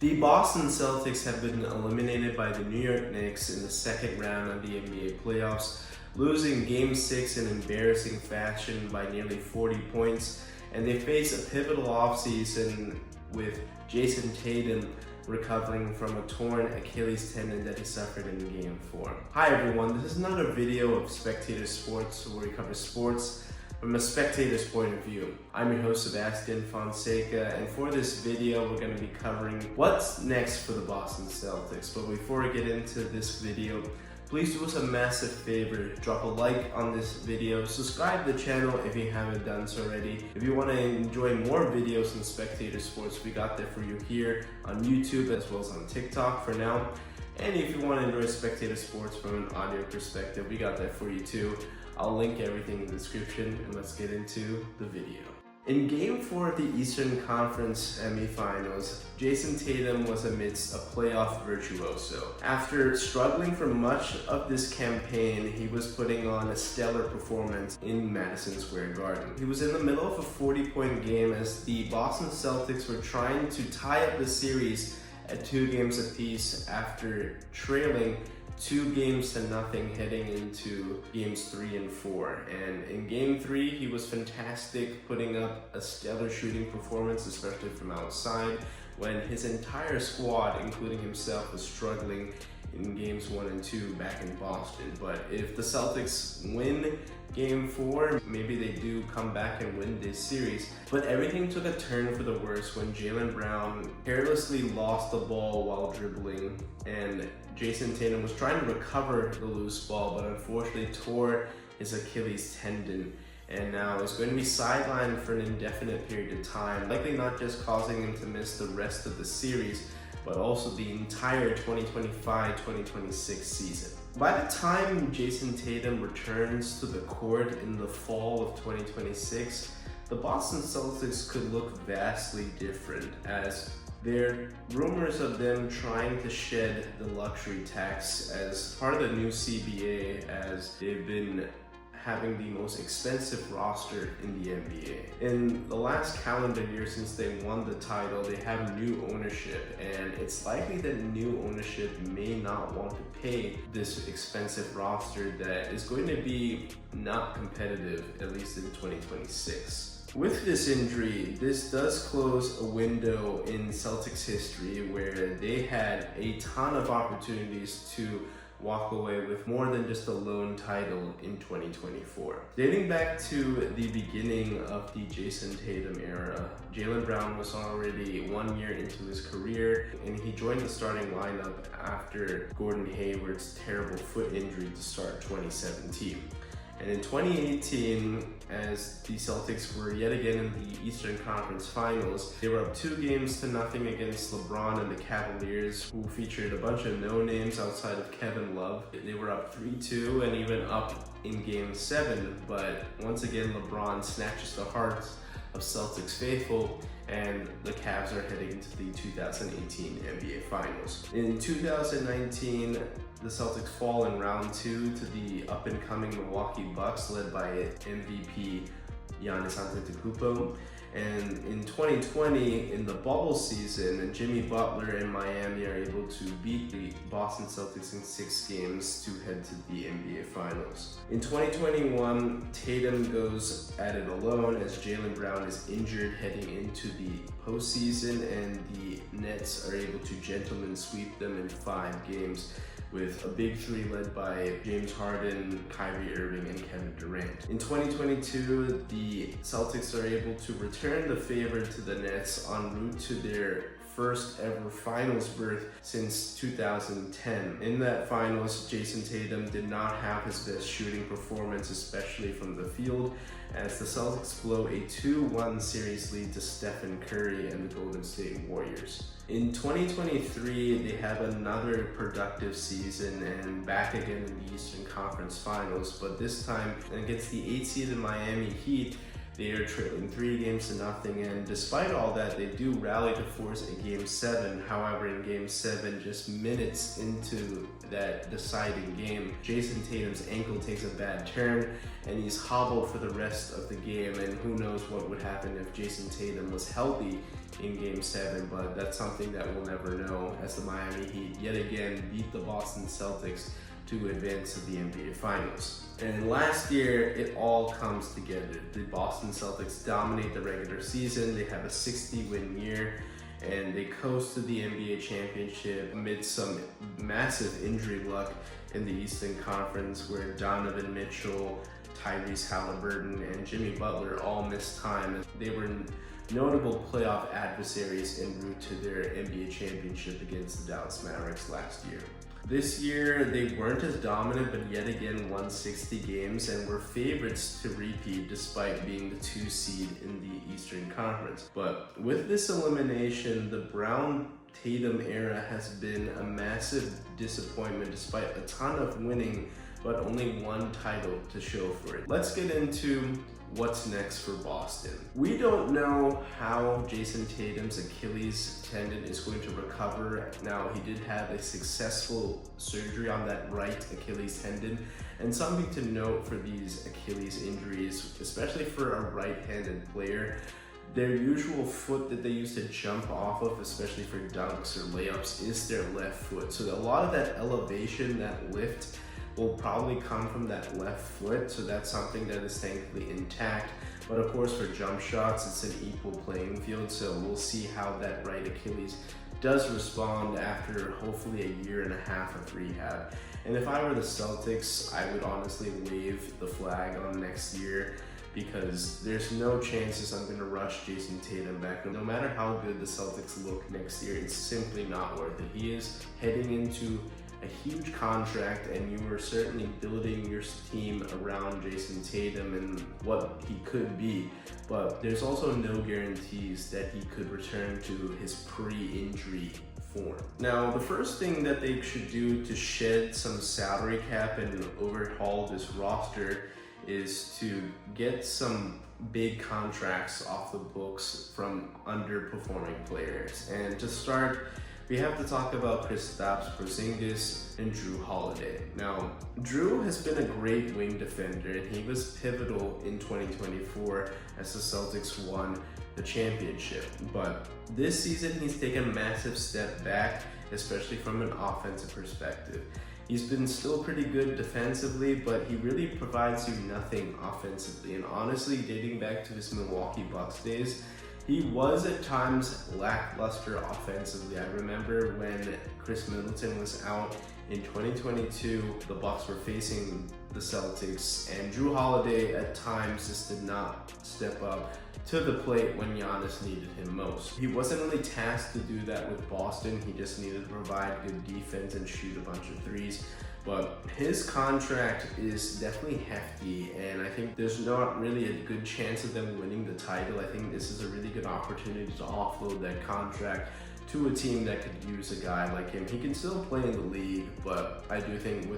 The Boston Celtics have been eliminated by the New York Knicks in the second round of the NBA playoffs, losing Game 6 in embarrassing fashion by nearly 40 points, and they face a pivotal offseason with Jayson Tatum recovering from a torn Achilles tendon that he suffered in Game 4. Hi everyone, this is another video of Spectator Sports where we cover sports from a spectator's point of view. I'm your host Sebastian Fonseca, and for this video we're going to be covering what's next for the Boston Celtics. But before we get into this video, please do us a massive favor, drop a like on this video, subscribe to the channel if you haven't done so already. If you want to enjoy more videos on Spectator Sports, we got that for you here on YouTube as well as on TikTok for now. And if you want to enjoy Spectator Sports from an audio perspective, we got that for you too. I'll link everything in the description, and let's get into the video. In Game 4 of the Eastern Conference semifinals, Jayson Tatum was amidst a playoff virtuoso. After struggling for much of this campaign, he was putting on a stellar performance in Madison Square Garden. He was in the middle of a 40-point game as the Boston Celtics were trying to tie up the series at 2 games apiece after trailing 2-0 heading into games 3 and 4. And in game 3, he was fantastic, putting up a stellar shooting performance, especially from outside, when his entire squad, including himself, was struggling in games 1 and 2 back in Boston. But if the Celtics win Game 4, maybe they do come back and win this series. But everything took a turn for the worse when Jaylen Brown carelessly lost the ball while dribbling, and Jayson Tatum was trying to recover the loose ball, but unfortunately tore his Achilles tendon, and now is going to be sidelined for an indefinite period of time, likely not just causing him to miss the rest of the series, but also the entire 2025-2026 season. By the time Jayson Tatum returns to the court in the fall of 2026, the Boston Celtics could look vastly different, as there are rumors of them trying to shed the luxury tax as part of the new CBA, as they've been having the most expensive roster in the NBA. In the last calendar year since they won the title, they have new ownership, and it's likely that new ownership may not want to pay this expensive roster that is going to be not competitive, at least in 2026. With this injury, this does close a window in Celtics history where they had a ton of opportunities to walk away with more than just a lone title in 2024. Dating back to the beginning of the Jayson Tatum era, Jaylen Brown was already 1 year into his career, and he joined the starting lineup after Gordon Hayward's terrible foot injury to start 2017. And in 2018, as the Celtics were yet again in the Eastern Conference Finals, they were up 2-0 against LeBron and the Cavaliers, who featured a bunch of no-names outside of Kevin Love. They were up 3-2 and even up in Game 7, but once again LeBron snatches the hearts of Celtics faithful, and the Cavs are heading into the 2018 NBA Finals. In 2019, the Celtics fall in round 2 to the up-and-coming Milwaukee Bucks, led by MVP Giannis Antetokounmpo. And in 2020, in the bubble season, Jimmy Butler and Miami are able to beat the Boston Celtics in 6 games to head to the NBA Finals. In 2021, Tatum goes at it alone as Jaylen Brown is injured heading into the postseason, and the Nets are able to gentleman sweep them in 5 games, with a big 3 led by James Harden, Kyrie Irving, and Kevin Durant. In 2022, the Celtics are able to return the favor to the Nets en route to their first ever finals berth since 2010. In that finals, Jayson Tatum did not have his best shooting performance, especially from the field, as the Celtics blow a 2-1 series lead to Stephen Curry and the Golden State Warriors. In 2023, they have another productive season and back again in the Eastern Conference Finals, but this time against the 8 seeded Miami Heat, They are trailing 3 games to nothing, and despite all that, they do rally to force a Game 7. However, in Game 7, just minutes into that deciding game, Jayson Tatum's ankle takes a bad turn, and he's hobbled for the rest of the game, and who knows what would happen if Jayson Tatum was healthy in Game 7, but that's something that we'll never know, as the Miami Heat yet again beat the Boston Celtics to advance to the NBA Finals. And last year, it all comes together. The Boston Celtics dominate the regular season. They have a 60-win year, and they coast to the NBA championship amid some massive injury luck in the Eastern Conference, where Donovan Mitchell, Tyrese Halliburton, and Jimmy Butler all missed time. They were notable playoff adversaries en route to their NBA championship against the Dallas Mavericks last year. This year, they weren't as dominant, but yet again won 60 games and were favorites to repeat despite being the 2 seed in the Eastern Conference. But with this elimination, the Brown-Tatum era has been a massive disappointment despite a ton of winning, but only one title to show for it. Let's get into what's next for Boston. We don't know how Jayson Tatum's Achilles tendon is going to recover. Now, he did have a successful surgery on that right Achilles tendon, and something to note for these Achilles injuries, especially for a right-handed player, their usual foot that they use to jump off of, especially for dunks or layups, is their left foot. So a lot of that elevation, that lift, will probably come from that left foot, so that's something that is thankfully intact. But of course, for jump shots, it's an equal playing field, so we'll see how that right Achilles does respond after hopefully a year and a half of rehab. And if I were the Celtics, I would honestly wave the flag on next year, because there's no chances I'm going to rush Jayson Tatum back. No matter how good the Celtics look next year, it's simply not worth it. He is heading into a huge contract, and you were certainly building your team around Jayson Tatum and what he could be, but there's also no guarantees that he could return to his pre-injury form. Now, the first thing that they should do to shed some salary cap and overhaul this roster is to get some big contracts off the books from underperforming players. And to start, we have to talk about Kristaps Porzingis and Jrue Holiday. Now, Jrue has been a great wing defender, and he was pivotal in 2024 as the Celtics won the championship. But this season, he's taken a massive step back, especially from an offensive perspective. He's been still pretty good defensively, but he really provides you nothing offensively. And honestly, dating back to his Milwaukee Bucks days, he was at times lackluster offensively. I remember when Chris Middleton was out in 2022, the Bucks were facing the Celtics, and Jrue Holiday at times just did not step up to the plate when Giannis needed him most. He wasn't really tasked to do that with Boston. He just needed to provide good defense and shoot a bunch of threes. But his contract is definitely hefty, and I think there's not really a good chance of them winning the title. I think this is a really good opportunity to offload that contract to a team that could use a guy like him. He can still play in the league, but I do think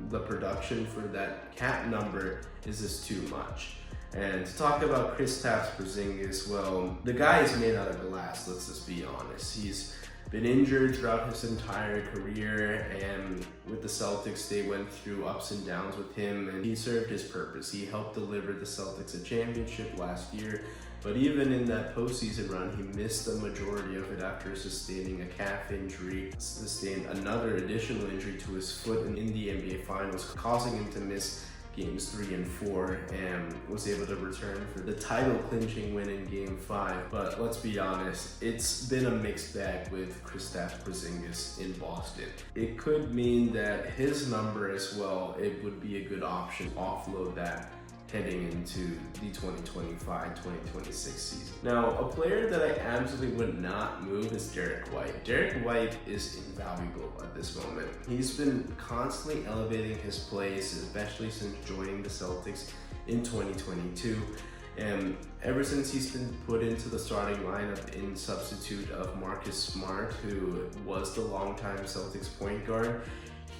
the production for that cap number is just too much. And to talk about Kristaps Porzingis, well, the guy is made out of glass, let's just be honest. He's been injured throughout his entire career, and with the Celtics, they went through ups and downs with him, and he served his purpose. He helped deliver the Celtics a championship last year, but even in that postseason run, he missed the majority of it after sustaining a calf injury, sustained another additional injury to his foot in the NBA Finals, causing him to miss Games 3 and 4, and was able to return for the title clinching win in Game 5. But let's be honest, it's been a mixed bag with Kristaps Porzingis in Boston. It could mean that his number as well, it would be a good option to offload that heading into the 2025-2026 season. Now, a player that I absolutely would not move is Derek White. Derek White is invaluable at this moment. He's been constantly elevating his plays, especially since joining the Celtics in 2022. And ever since he's been put into the starting lineup in substitute of Marcus Smart, who was the longtime Celtics point guard,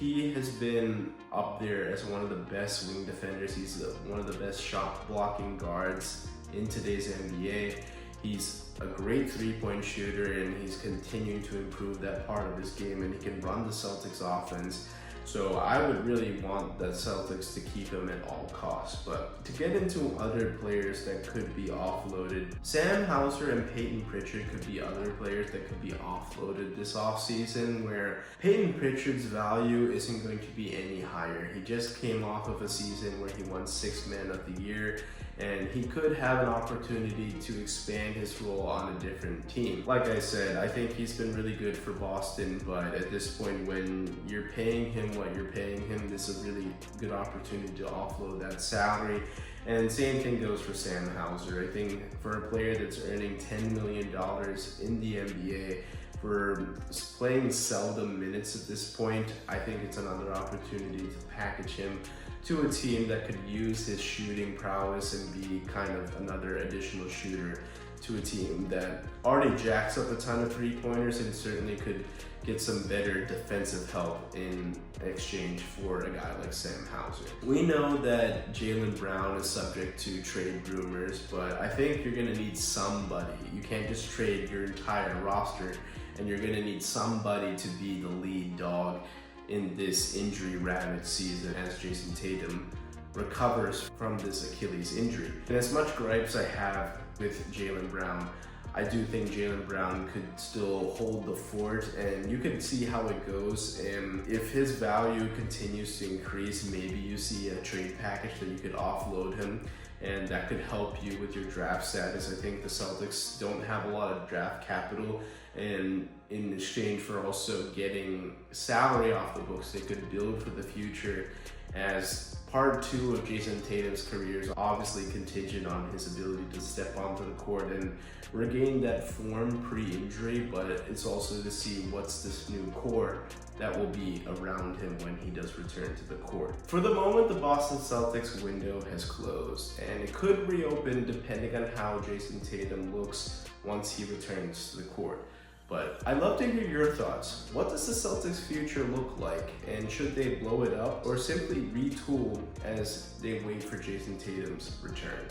he has been up there as one of the best wing defenders. He's one of the best shot blocking guards in today's NBA. He's a great three-point shooter, and he's continuing to improve that part of his game, and he can run the Celtics offense. So I would really want the Celtics to keep him at all costs. But to get into other players that could be offloaded, Sam Hauser and Peyton Pritchard could be other players that could be offloaded this offseason, where Peyton Pritchard's value isn't going to be any higher. He just came off of a season where he won 6th Man of the Year, and he could have an opportunity to expand his role on a different team. Like I said, I think he's been really good for Boston, but at this point, when you're paying him what you're paying him, this is a really good opportunity to offload that salary. And same thing goes for Sam Hauser. I think for a player that's earning $10 million in the NBA, for playing seldom minutes at this point, I think it's another opportunity to package him to a team that could use his shooting prowess and be kind of another additional shooter to a team that already jacks up a ton of three-pointers and certainly could get some better defensive help in exchange for a guy like Sam Hauser. We know that Jaylen Brown is subject to trade rumors, but I think you're gonna need somebody. You can't just trade your entire roster, and you're gonna need somebody to be the lead dog in this injury-ravaged season as Jayson Tatum recovers from this Achilles injury. And as much gripes I have with Jaylen Brown, I do think Jaylen Brown could still hold the fort, and you can see how it goes. And if his value continues to increase, maybe you see a trade package that you could offload him, and that could help you with your draft status. I think the Celtics don't have a lot of draft capital, and in exchange for also getting salary off the books, they could build for the future, as part 2 of Jayson Tatum's career is obviously contingent on his ability to step onto the court and regain that form pre-injury, but it's also to see what's this new core that will be around him when he does return to the court. For the moment, the Boston Celtics window has closed, and it could reopen depending on how Jayson Tatum looks once he returns to the court. But I'd love to hear your thoughts. What does the Celtics' future look like? And should they blow it up or simply retool as they wait for Jayson Tatum's return?